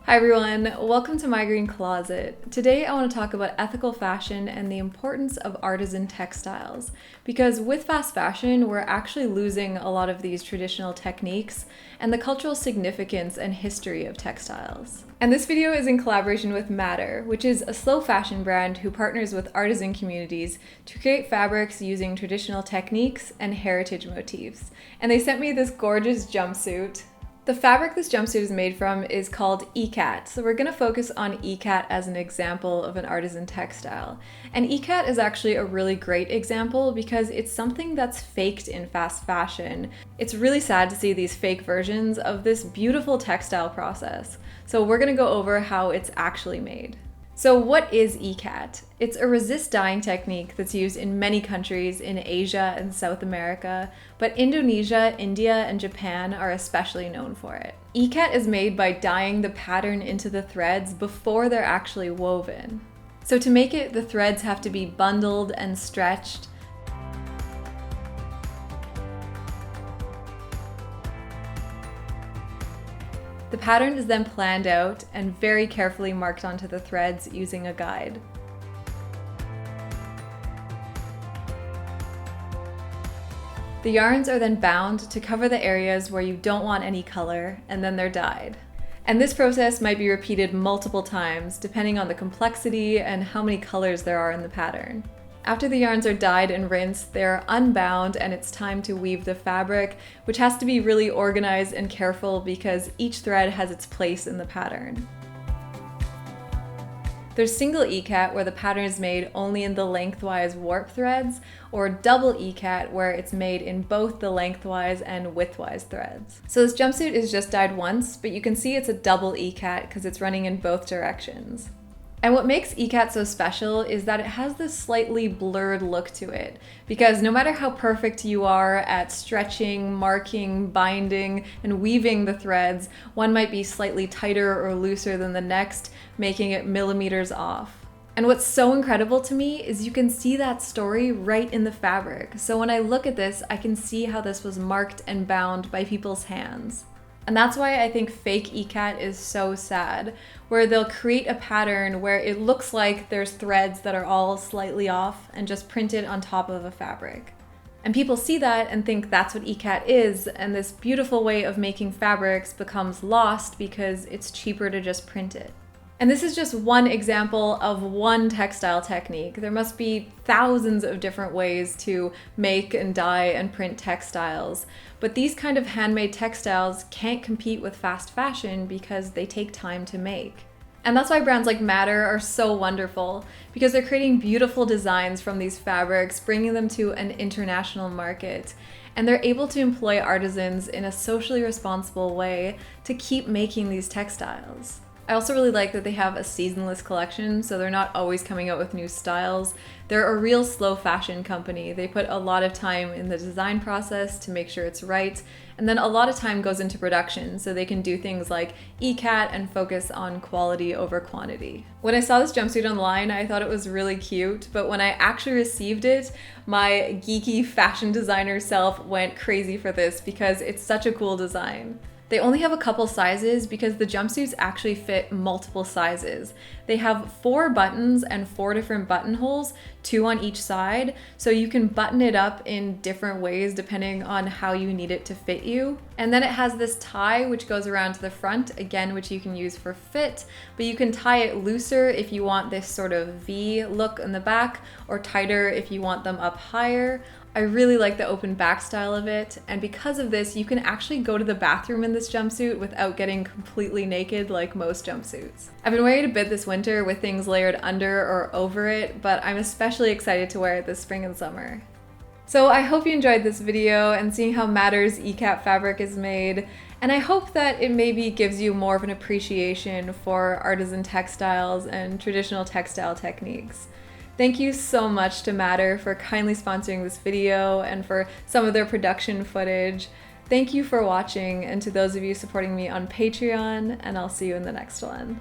Hi everyone, welcome to My Green Closet. Today I want to talk about ethical fashion and the importance of artisan textiles. Because with fast fashion, we're actually losing a lot of these traditional techniques and the cultural significance and history of textiles. And this video is in collaboration with MATTER, which is a slow fashion brand who partners with artisan communities to create fabrics using traditional techniques and heritage motifs. And they sent me this gorgeous jumpsuit. The fabric this jumpsuit is made from is called Ikat, so we're going to focus on Ikat as an example of an artisan textile. And Ikat is actually a really great example because it's something that's faked in fast fashion. It's really sad to see these fake versions of this beautiful textile process. So we're going to go over how it's actually made. So what is Ikat? It's a resist dyeing technique that's used in many countries in Asia and South America, but Indonesia, India, and Japan are especially known for it. Ikat is made by dyeing the pattern into the threads before they're actually woven. So to make it, the threads have to be bundled and stretched. The pattern is then planned out and very carefully marked onto the threads using a guide. The yarns are then bound to cover the areas where you don't want any color, and then they're dyed. And this process might be repeated multiple times depending on the complexity and how many colors there are in the pattern. After the yarns are dyed and rinsed, they're unbound and it's time to weave the fabric, which has to be really organized and careful because each thread has its place in the pattern. There's single Ikat where the pattern is made only in the lengthwise warp threads, or double Ikat where it's made in both the lengthwise and widthwise threads. So this jumpsuit is just dyed once, but you can see it's a double Ikat because it's running in both directions. And what makes Ikat so special is that it has this slightly blurred look to it, because no matter how perfect you are at stretching, marking, binding, and weaving the threads, one might be slightly tighter or looser than the next, making it millimeters off. And what's so incredible to me is you can see that story right in the fabric. So when I look at this, I can see how this was marked and bound by people's hands. And that's why I think fake Ikat is so sad, where they'll create a pattern where it looks like there's threads that are all slightly off and just printed on top of a fabric. And people see that and think that's what Ikat is, and this beautiful way of making fabrics becomes lost because it's cheaper to just print it. And this is just one example of one textile technique. There must be thousands of different ways to make and dye and print textiles. But these kind of handmade textiles can't compete with fast fashion because they take time to make. And that's why brands like MATTER are so wonderful, because they're creating beautiful designs from these fabrics, bringing them to an international market. And they're able to employ artisans in a socially responsible way to keep making these textiles. I also really like that they have a seasonless collection, so they're not always coming out with new styles. They're a real slow fashion company. They put a lot of time in the design process to make sure it's right, and then a lot of time goes into production, so they can do things like Ikat and focus on quality over quantity. When I saw this jumpsuit online, I thought it was really cute, but when I actually received it, my geeky fashion designer self went crazy for this because it's such a cool design. They only have a couple sizes because the jumpsuits actually fit multiple sizes. They have 4 buttons and 4 different buttonholes, 2 on each side, so you can button it up in different ways depending on how you need it to fit you. And then it has this tie which goes around to the front, again, which you can use for fit, but you can tie it looser if you want this sort of V look in the back, or tighter if you want them up higher. I really like the open back style of it, and because of this, you can actually go to the bathroom in this jumpsuit without getting completely naked like most jumpsuits. I've been wearing it a bit this winter with things layered under or over it, but I'm especially excited to wear it this spring and summer. So I hope you enjoyed this video and seeing how MATTER's Ikat fabric is made, and I hope that it maybe gives you more of an appreciation for artisan textiles and traditional textile techniques. Thank you so much to MATTER for kindly sponsoring this video and for some of their production footage. Thank you for watching, and to those of you supporting me on Patreon, and I'll see you in the next one.